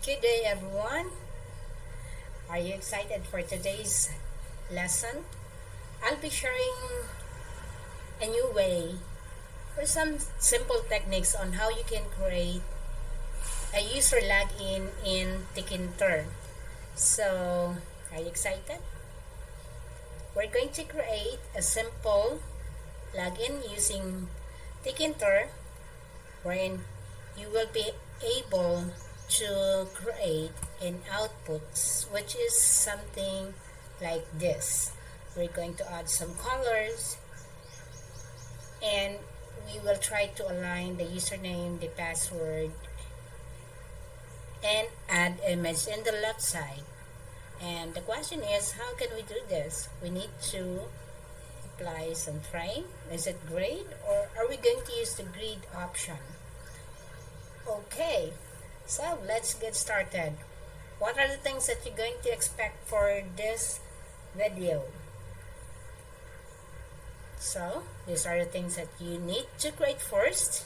Good day, everyone. Are you excited for today's lesson? I'll be sharing a new way or some simple techniques on how you can create a user login in Tkinter. So, are you excited? We're going to create a simple login using Tkinter wherein you will be able to create an outputs, which is something like this. We're going to add some colors and we will try to align the username, the password, and add image in the left side. And the question is, how can we do this? We need to apply some frame. Is it grid, or are we going to use the grid option? Okay, so let's get started. What are the things that you're going to expect for this video? So these are the things that you need to create first.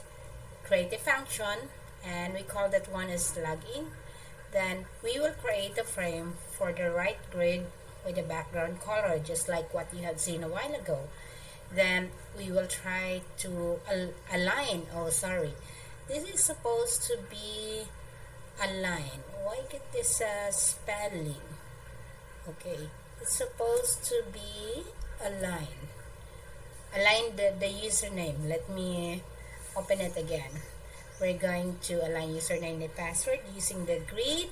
Create a function, and we call that one as login. Then we will create a frame for the right grid with the background color, just like what you had seen a while ago. Then we will try to align. This is supposed to be align. Why get this spelling? Okay, it's supposed to be align. Align the username. Let me open it again. We're going to align username and password using the grid.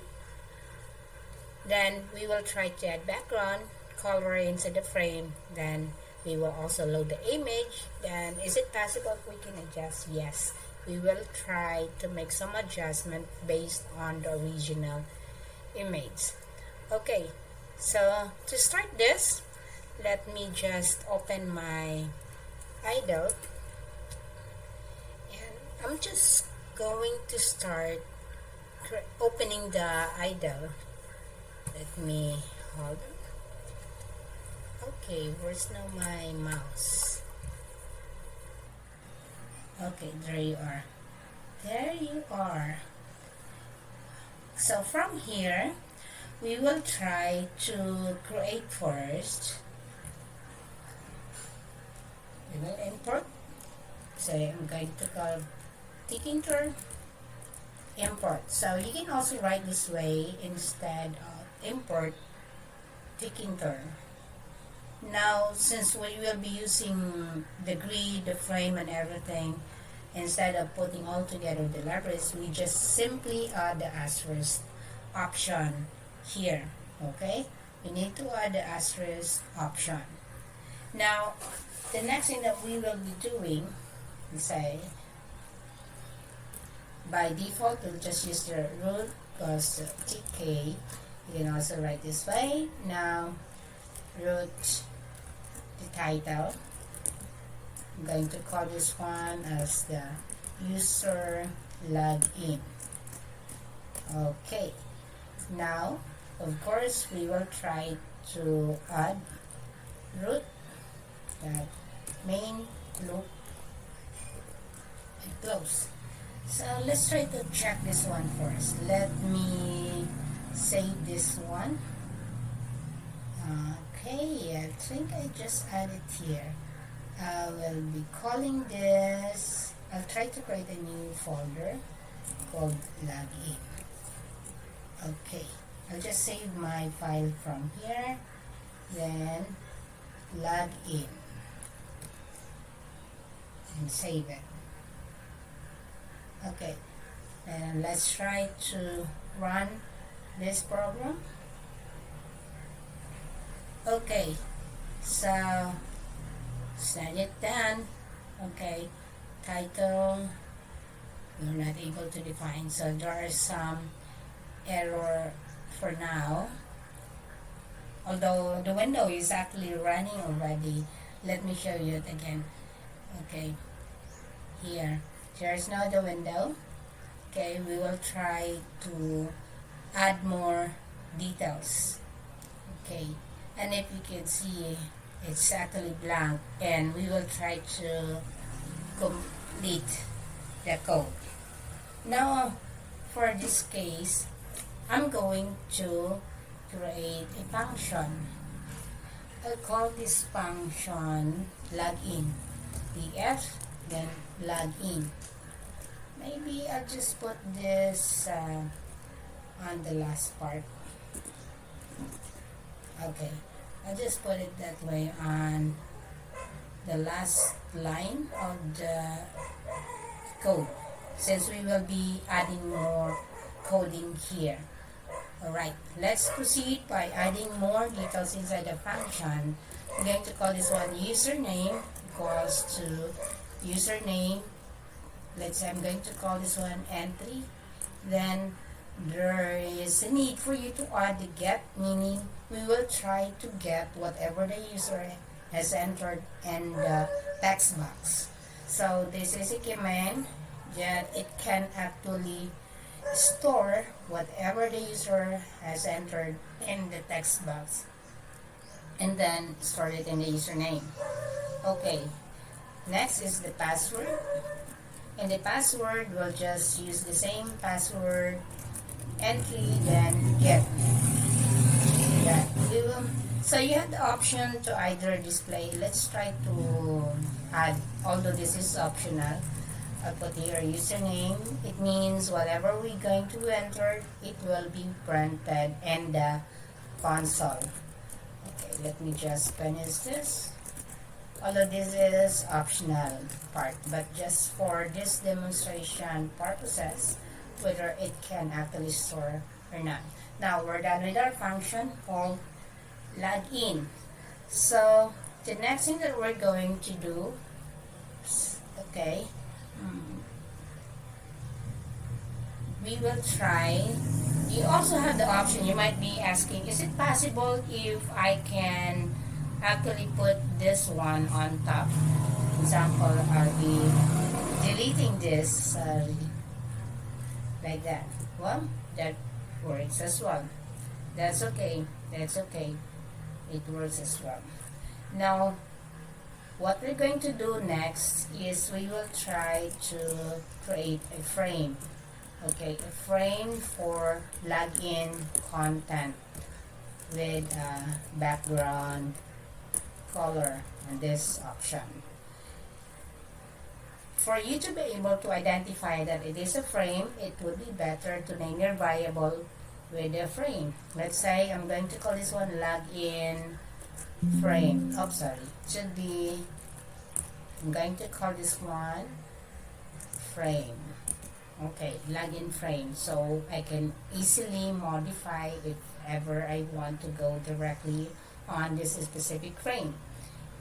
Then we will try to add background color inside the frame. Then we will also load the image. Then is it possible we can adjust? Yes. We will try to make some adjustment based on the original image. Okay, so to start this, let me just open my idle, and I'm just going to start opening the idle. Let me hold it. Okay, where's now my mouse? Okay, there you are. There you are. So from here, we will try to create first. We will import. So I'm going to call Tkinter import. So you can also write this way instead of import Tkinter. Now, since we will be using the grid, the frame, and everything, instead of putting all together the libraries, we just simply add the asterisk option here. Okay? We need to add the asterisk option. Now, the next thing that we will be doing is say, by default, we'll just use the root because TK. You can also write this way. Now, root the title. I'm going to call this one as the user login. Okay. Now, of course, we will try to add root, that main loop, and close. So let's try to check this one first. Let me save this one. Okay, I think I just added here. I will be calling this, I'll try to create a new folder called login. Okay, I'll just save my file from here, then login, and save it. Okay, and let's try to run this program. Okay, so set it down. Okay, title we're not able to define, so there are some error for now, although the window is actually running already. Let me show you it again. Okay, here's now the window. Okay, we will try to add more details. Okay, and if you can see, it's actually blank, and we will try to complete the code. Now, for this case, I'm going to create a function. I'll call this function login. df, then login. Maybe I'll just put this on the last part. Okay, I'll just put it that way on the last line of the code, since we will be adding more coding here. Alright, let's proceed by adding more details inside the function. I'm going to call this one username equals to username. Let's say I'm going to call this one entry. Then there is a need for you to add the get, meaning we will try to get whatever the user has entered in the text box. So this is a command that it can actually store whatever the user has entered in the text box and then store it in the username. Okay, next is the password. And the password will just use the same password entry then get. That we will, so you have the option to either display, let's try to add, although this is optional, I'll put here username. It means whatever we're going to enter, it will be printed in the console. Okay, let me just finish this. Although this is optional part, but just for this demonstration purposes, whether it can actually store or not. Now we're done with our function called login. So the next thing that we're going to do, okay, we will try. You also have the option, you might be asking, is it possible if I can actually put this one on top? For example, I'll be deleting this like that. Well, that works as well. That's okay. That's okay. It works as well. Now, what we're going to do next is we will try to create a frame. Okay, a frame for login content with background color and this option. For you to be able to identify that it is a frame, it would be better to name your variable with a frame. Let's say I'm going to call this one login frame. Oh, sorry. It should be, I'm going to call this one frame. Okay, login frame. So I can easily modify if ever I want to go directly on this specific frame.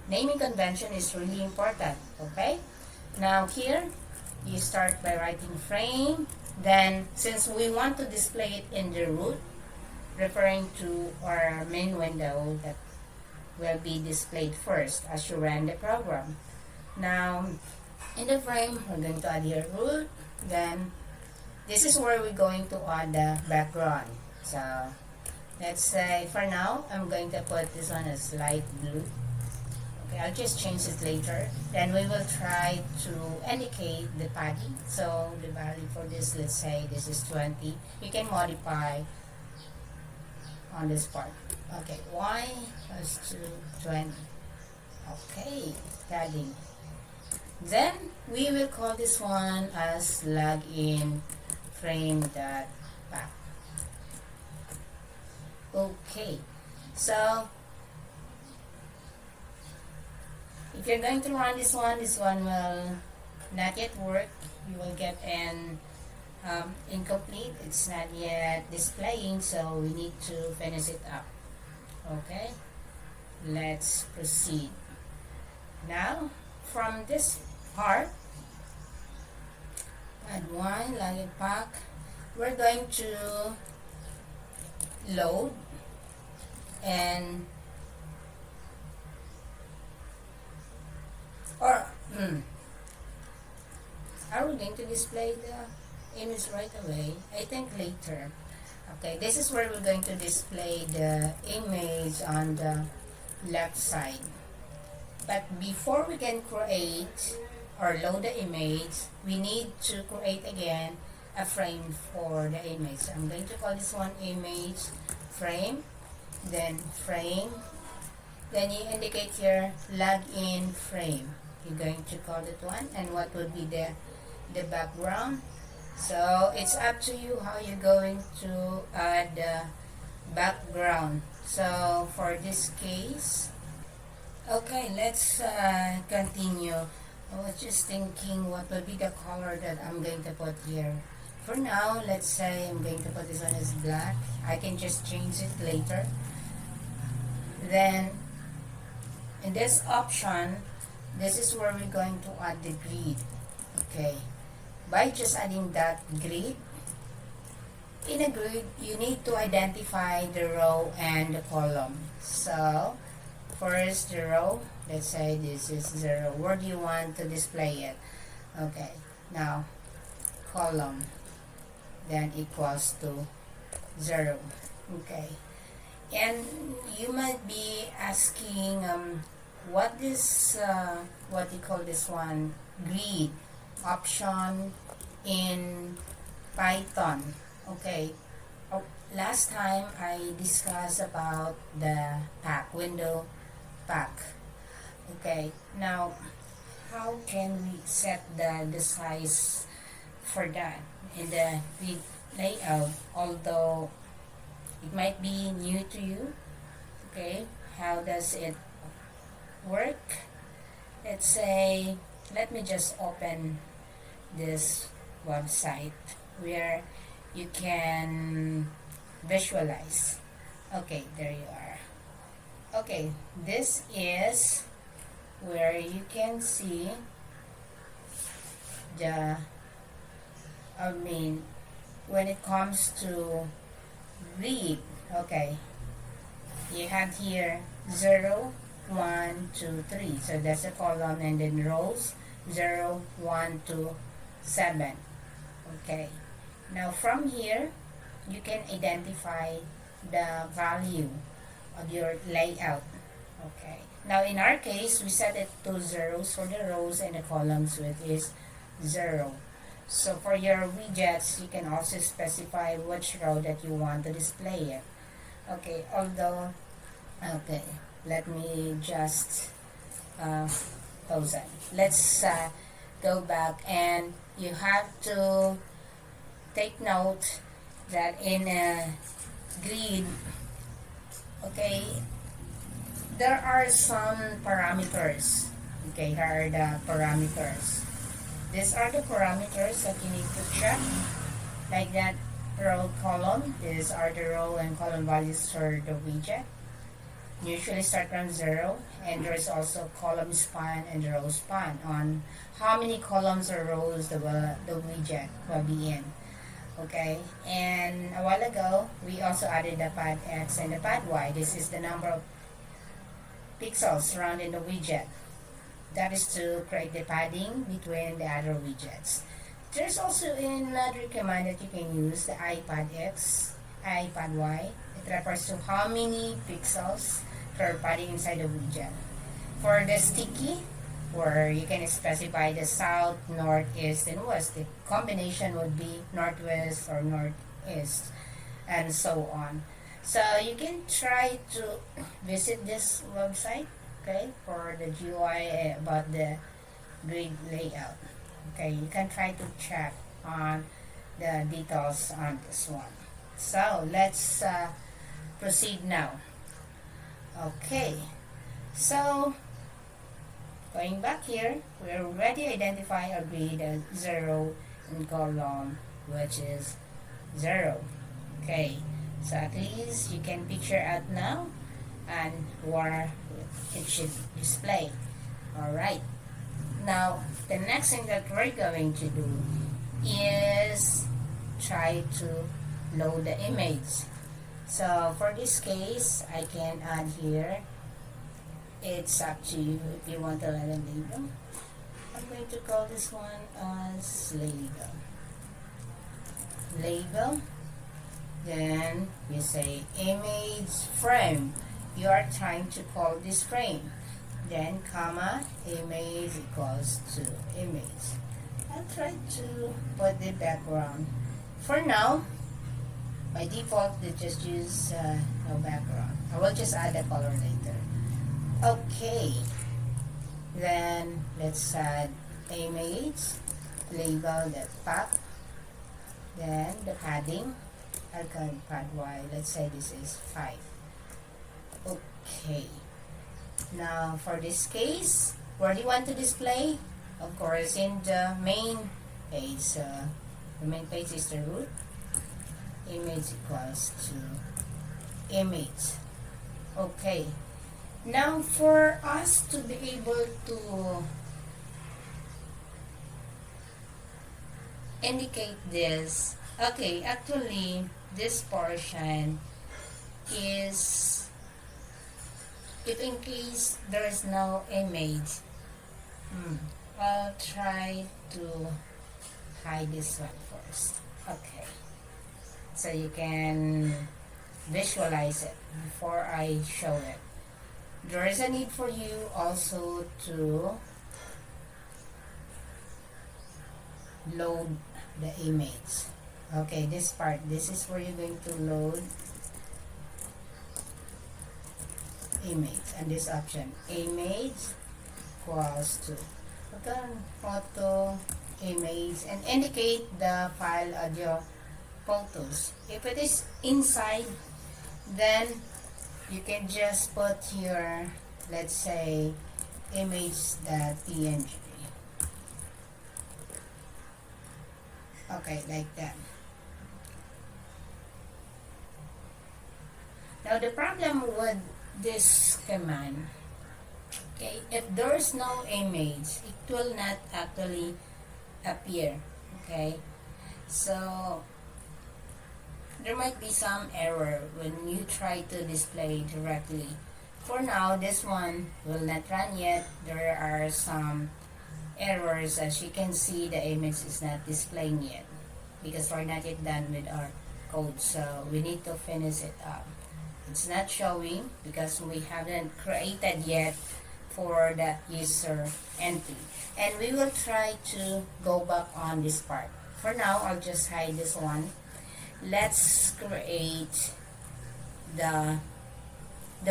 Naming convention is really important. Okay, now here you start by writing frame. Then since we want to display it in the root, referring to our main window that will be displayed first as you run the program. Now in the frame we're going to add here root. Then this is where we're going to add the background. So let's say for now I'm going to put this one as light blue. Okay, I'll just change it later. Then we will try to indicate the padding. So the value for this, let's say this is 20. You can modify on this part. Okay, y was to 20. Okay, padding. Then we will call this one as login frame.path. Okay, so if you're going to run this one will not yet work. You will get an incomplete. It's not yet displaying, so we need to finish it up. Okay, let's proceed. Now from this part, add one login pack. We're going to load and are we going to display the image right away? I think later. Okay, this is where we're going to display the image on the left side. But before we can create or load the image, we need to create again a frame for the image. So I'm going to call this one image frame, then frame, then you indicate here login frame. You're going to call it one, and what would be the background. So it's up to you how you're going to add the background. So for this case, okay, let's continue. I was just thinking what will be the color that I'm going to put here. For now, let's say I'm going to put this one as black. I can just change it later. Then in this option, this is where we're going to add the grid. Okay, by just adding that grid, in a grid you need to identify the row and the column. So first the row, let's say this is 0. Where do you want to display it? Okay, now column, then equals to 0. Okay, and you might be asking what is what you call this one, grid option in Python. Okay, last time I discussed about the pack, window pack. Okay, now how can we set the size for that in the grid layout, although it might be new to you? Okay, how does it work? Let's say, let me just open this website where you can visualize. Okay, there you are. Okay, this is where you can see the, when it comes to read. Okay, you have here 0, 1, 2, 3. So that's a column, and then rows 0, 1, 2, 7. Okay, now from here you can identify the value of your layout. Okay, now in our case we set it to zeros for the rows, and the columns width is 0. So for your widgets, you can also specify which row that you want to display it. Okay, although, okay, let me just pause it. Let's go back, and you have to take note that in a grid, okay, there are some parameters. Okay, here are the parameters. These are the parameters that you need to check, like that row, column. These are the row and column values for the widget. Usually start from 0, and there is also column span and row span on how many columns or rows the widget will be in. Okay, and a while ago we also added the pad X and the pad Y. This is the number of pixels surrounding the widget. That is to create the padding between the other widgets. There's also another command that you can use, the iPad X, iPad Y. It refers to how many pixels for padding inside the widget. For the sticky, where you can specify the south, north, east, and west. The combination would be northwest or northeast, and so on. So you can try to visit this website, okay, for the GUI about the grid layout. Okay, you can try to check on the details on this one. So let's proceed now. Okay, so going back here, we already identify a grid as 0 in column, which is 0. Okay, so at least you can picture out now and where it should display. Alright, now the next thing that we're going to do is try to load the image. So for this case, I can add here, it's up to you if you want to add a label. I'm going to call this one as label. Label. Then you say image frame. You are trying to call this frame. Then comma, image equals to image. I'll try to put the background For now, by default, they just use no background. I will just add a color later. Okay, then let's add image, label the path, then the padding. I'll call pad Y. Let's say this is 5. Okay. Now for this case, where do you want to display? Of course, in the main page. The main page is the root. Image equals to image. Okay. Now for us to be able to indicate this, okay, actually this portion is, if in case there is no image, I'll try to hide this one first. Okay, so you can visualize it before I show it. There is a need for you also to load the image. Okay, this part, this is where you're going to load image, and this option, image equals to photo image, and indicate the file audio photos. If it is inside, then you can just put your, let's say, image.png. Okay, like that. Now the problem with this command, okay, if there's no image, it will not actually appear. Okay, so there might be some error when you try to display directly. For now, this one will not run yet. There are some errors. As you can see, the image is not displaying yet because we're not yet done with our code, so we need to finish it up. It's not showing because we haven't created yet for the user entry, and we will try to go back on this part. For now, I'll just hide this one. Let's create the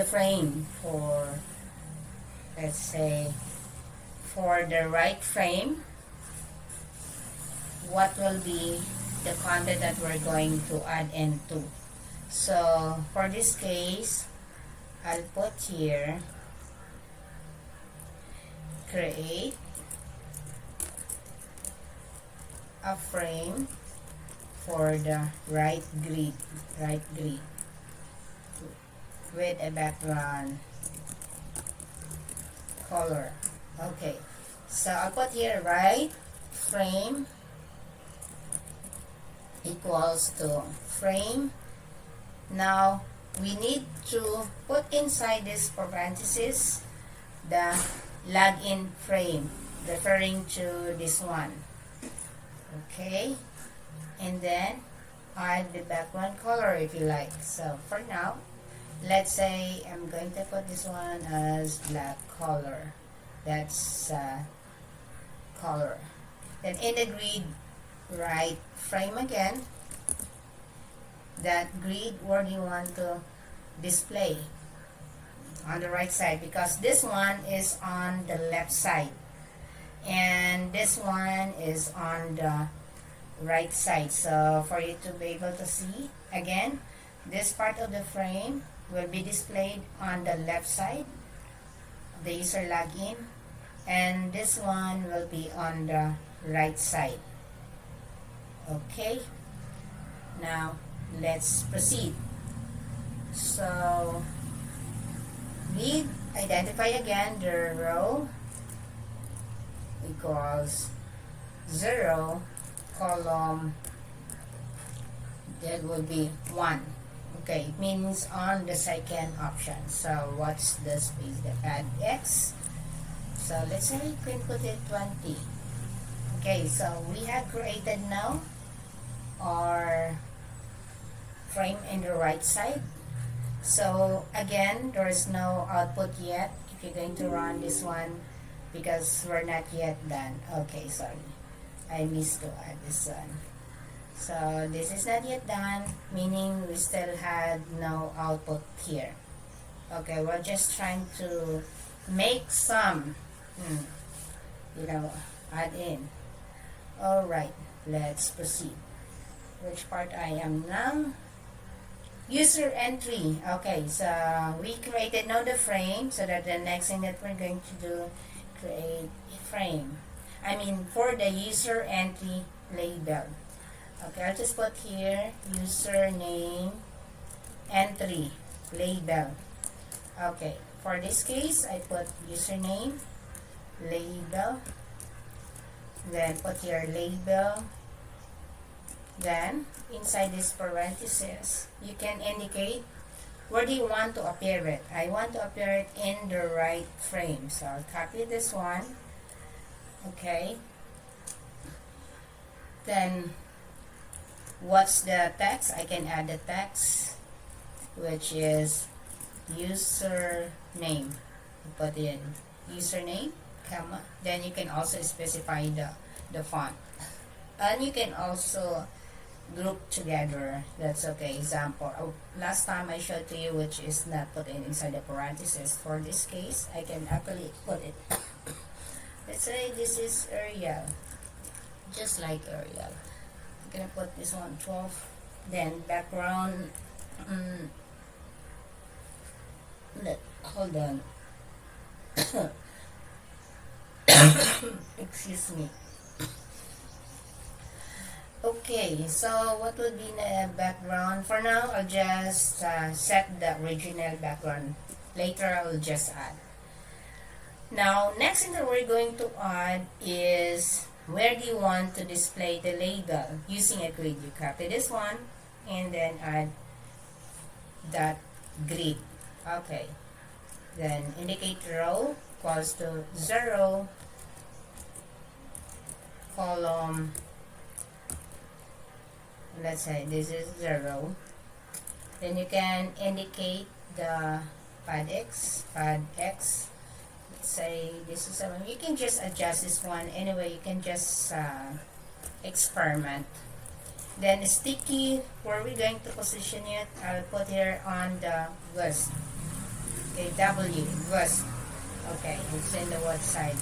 frame for, let's say, for the right frame. What will be the content that we're going to add into? So for this case, I'll put here create a frame for the right grid with a background color. Okay, so I'll put here right frame equals to frame. Now we need to put inside this parenthesis the login frame, referring to this one. Okay, and then add the background color if you like. So for now, let's say I'm going to put this one as black color. That's color. Then in the grid, right frame again. That grid, where do you want to display? On the right side, because this one is on the left side and this one is on the right side. So for you to be able to see, again, this part of the frame will be displayed on the left side, the user login, and this one will be on the right side. Okay, now let's proceed. So we identify again the row equals 0, column that will be 1. Okay, it means on the second option. So what's the space? The add X. So let's say you can put it 20. Okay, so we have created now our frame in the right side. So again, there is no output yet if you're going to run this one because we're not yet done. Okay, sorry, I missed to add this one. So this is not yet done, meaning we still had no output here. Okay, we're just trying to make some, you know, add in. Alright, let's proceed. Which part I am now? User entry. Okay, so we created now the frame, so that the next thing that we're going to do, create a frame. I mean, for the user entry label. Okay, I'll just put here username entry label. Okay, for this case, I put username label, then put your label. Then, inside this parenthesis, you can indicate where do you want to appear it. I want to appear it in the right frame. So, I'll copy this one. Okay. Then, what's the text? I can add the text, which is username. Put in username, comma. Then, you can also specify the font. And you can also group together. That's okay. Example, last time I showed to you, which is not put in inside the parenthesis. For this case, I can actually put it. Let's say this is Arial, just like Arial. I'm gonna put this one 12. Then background. Hold on. Excuse me. Okay, so what would be the background? For now, I'll just set the original background. Later, I will just add. Now, next thing that we're going to add is where do you want to display the label using a grid. You copy this one and then add that grid. Okay, then indicate row equals to 0, column, let's say this is 0. Then you can indicate the pad X. Let's say this is 7. You can just adjust this one. Anyway, you can just experiment. Then sticky, where we're going to position it, I'll put here on the gust. Okay, W, gust. Okay, it's in the website.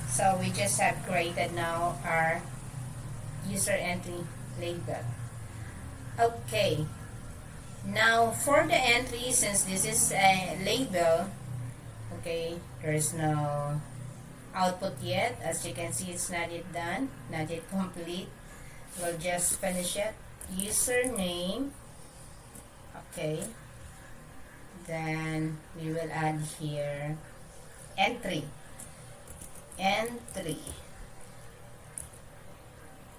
So we just have created now our user entry label. Okay, now for the entry, since this is a label, okay, there is no output yet. As you can see, it's not yet done, not yet complete. We'll just finish it. Username, okay, then we will add here entry.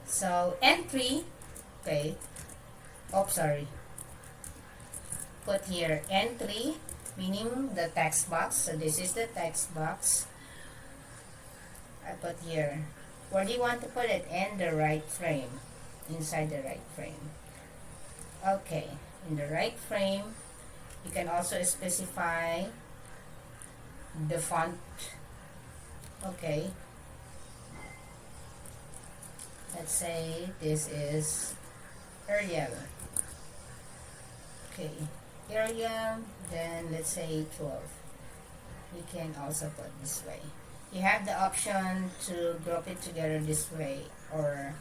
So entry, okay, sorry, put here entry, meaning the text box. So this is the text box. I put here, where do you want to put it? In the right frame, inside the right frame. Okay, in the right frame, you can also specify the font. Okay, let's say this is Arial. Okay, Arial, then let's say 12. You can also put this way. You have the option to group it together this way or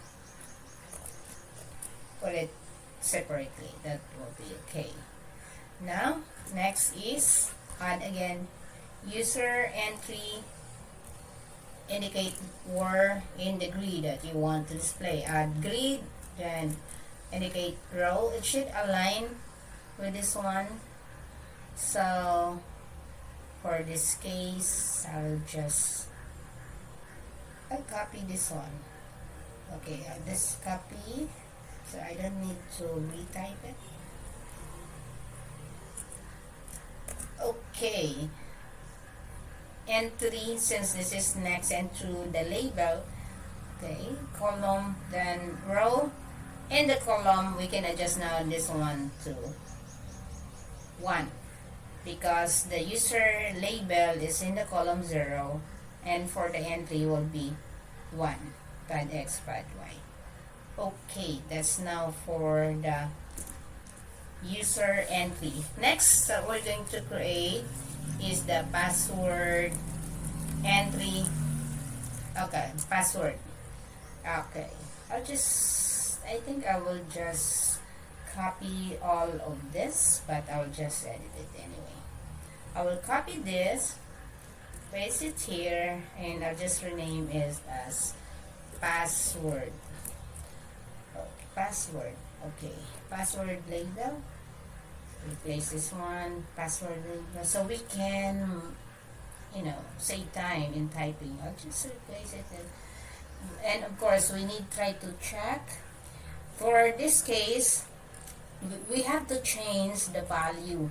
put it separately. That will be okay. Now, next is add again user entry. Indicate where in the grid that you want to display. Add grid, then indicate row. It should align with this one. So for this case, I'll copy this one. Okay, I'll just copy, so I don't need to retype it. Okay, entry, since this is next into the label, okay, column, then row. In the column, we can adjust now this one to 1 because the user label is in the column 0 and for the entry will be 1, pad X, pad Y. Okay, that's now for the user entry. Next that we're going to create is the password entry. Okay, password. Okay, I think I will just copy all of this, but I'll just edit it anyway. I will copy this, paste it here, and I'll just rename it as password. Okay, password. Okay, password label. Replace this one, password label, so we can, save time in typing. I'll just replace it, and of course we need try to check. For this case, we have to change the value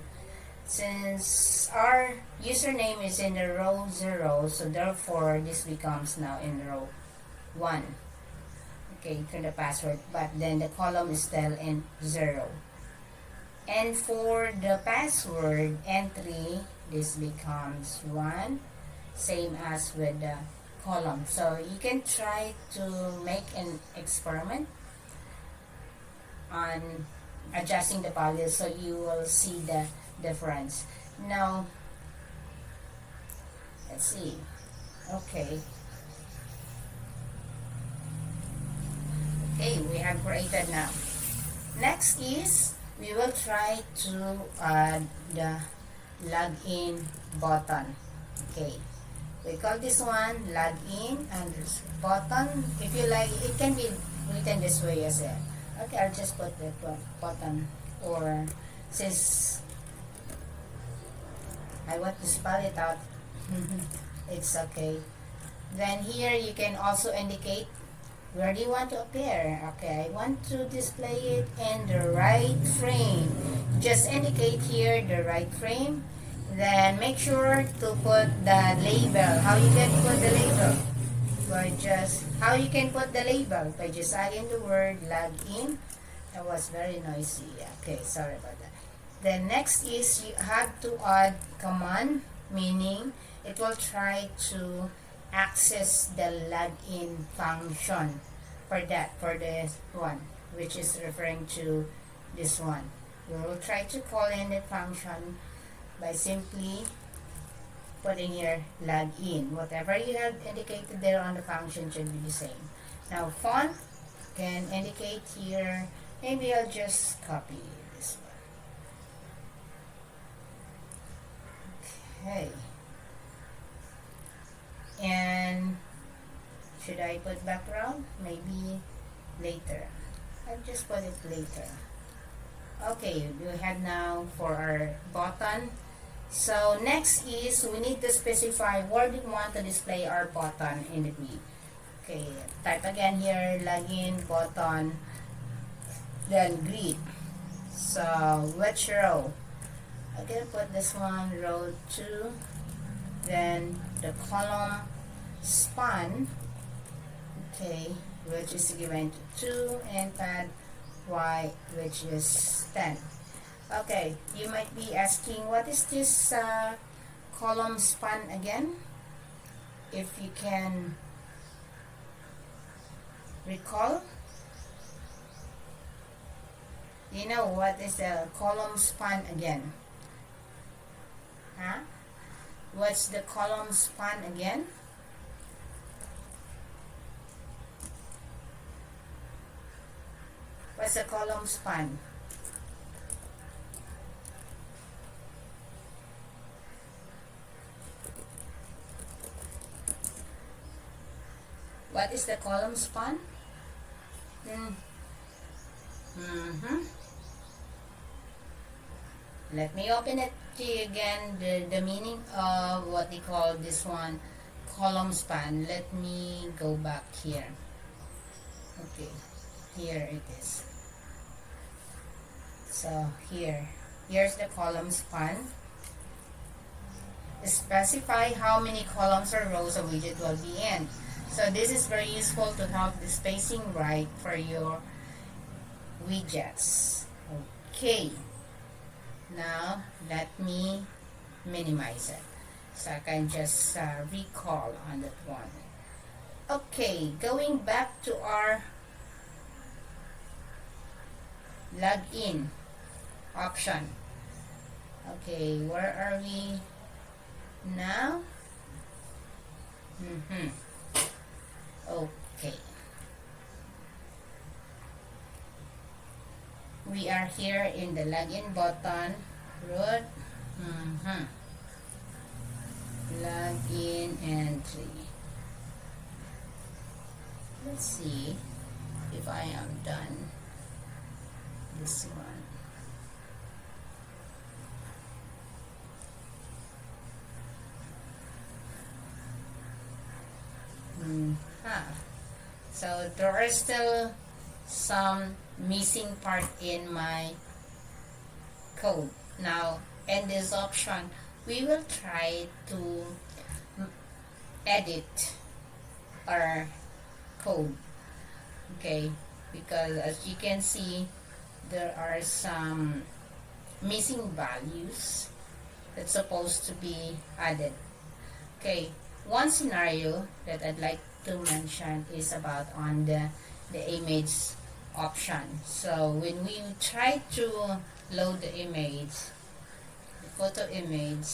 since our username is in the row 0, so therefore this becomes now in row 1. Okay, to the password, but then the column is still in 0. And for the password entry, this becomes 1, same as with the column. So you can try to make an experiment on adjusting the values so you will see the difference. Now, let's see. Okay. Okay, we have created now. Next is we will try to add the login button. Okay, we call this one login and button. If you like, it can be written this way as well. Okay, I'll just put that button, or since I want to spell it out, it's okay. Then here you can also indicate where do you want to appear. Okay, I want to display it in the right frame. Just indicate here the right frame. Then make sure to put the label. How you can put the label? How you can put the label? By just adding the word login. That was very noisy. Okay, sorry about that. The next is you have to add command, meaning it will try to access the login function for this one, which is referring to this one. We will try to call in the function by simply putting here login. Whatever you have indicated there on the function should be the same. Now font can indicate here. Maybe I'll just copy this one. Okay. And should I put background? Maybe later. I'll just put it later. Okay, we have now for our button. So next is we need to specify where we want to display our button in the grid. Okay, type again here login button, then grid. So which row? I can put this one row 2, then the column span, okay, which is given to 2, and pad y, which is 10. Okay, you might be asking, what is this column span again? If you can recall, you know what is the column span again? Huh? What's the column span again? What's the column span? What is the column span? Let me open it to you again, the meaning of what they call this one, column span. Let me go back here. Okay, here it is. So here's the column span. Specify how many columns or rows a widget will be in. So this is very useful to help the spacing right for your widgets. Okay, now let me minimize it so I can just recall on that one. Okay, going back to our log in option. Okay, where are we now? Okay, we are here in the login button. Root. Login entry. Let's see if I am done this one. So there are still some missing part in my code. Now, in this option, we will try to edit our code. Okay, because as you can see, there are some missing values that's supposed to be added. Okay, one scenario that I'd like to mention is about on the image option. So when we try to load the image, the photo image,